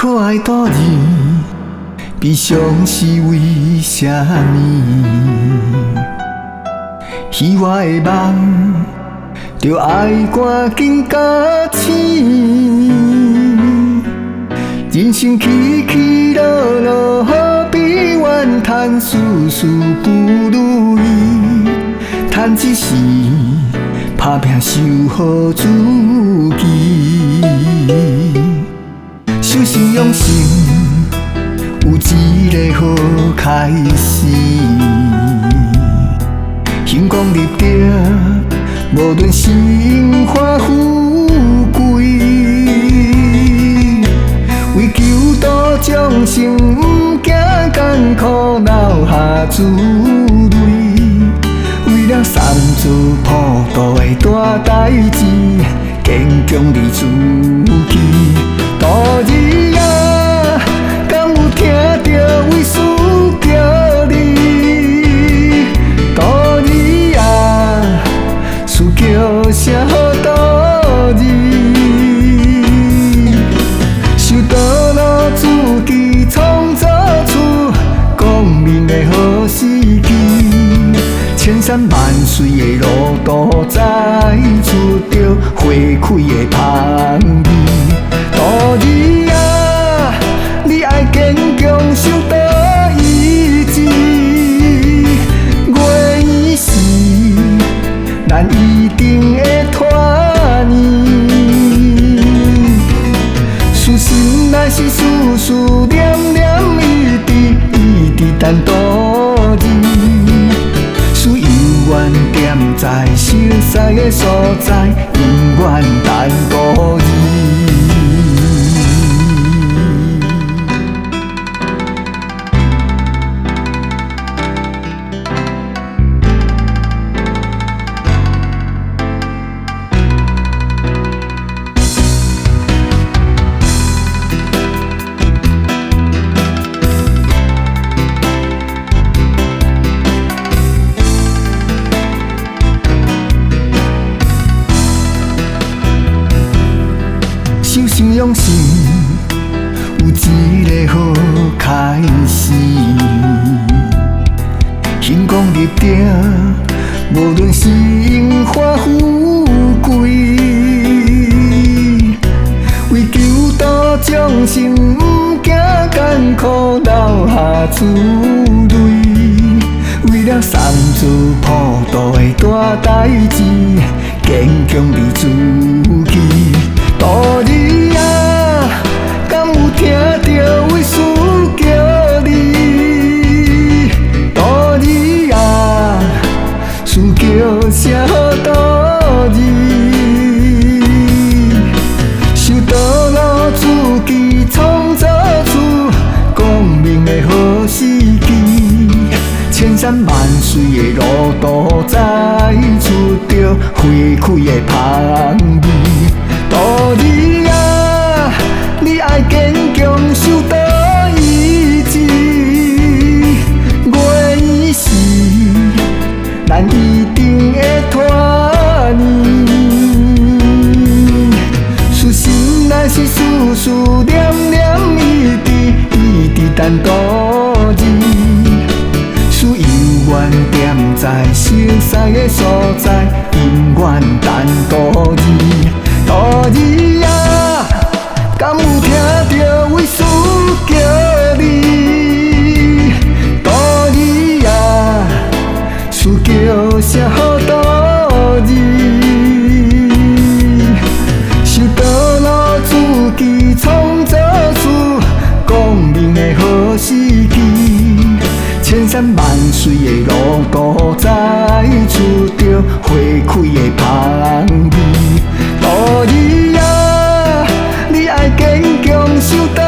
可爱大字，悲伤是为什么？希望的梦，着爱赶紧甲醒。人生起起落落，何必怨叹事事不如意？叹一时，打拼守好自己。守信用心，有一个好开始。星光立定，无论荣华富贵，为求道众生，不惊艰苦留下滋味。为了送出普渡的大代志，坚强立志气。大日啊，敢有听到为师叫你？大日啊，师叫声好大字。修道路自己创造出光明的好时机。千山万水的路途，载出着花开的香味。大日啊，你爱坚强守道意志。月圆时，咱一定会团圆。事心若是事事念念一直等多日。愿踮在熟悉的所在，永远等多日。守信用心，有一个好开始。星光立定，无论荣华富贵，为求道众生，不惊艰苦留下滋味。为了送出普渡的大代志，坚强立志气。大日啊，敢有听到为师叫你？大日啊，师叫声好大字。修道路自己创造出光明的好时机。千山万水的路途，载出着花开的香味。大日啊，你爱坚强守道意志。月圆时，咱一定会团圆。事心若是事事念念一直等多日。事永远踮在熟悉的所在，永远等多日。大日啊，敢有听到为师叫你？大日啊，师叫声好大字。修道路自己创造出光明的好时机。千山万水的路途，载出着花开的香味。大日啊，你爱坚强守道。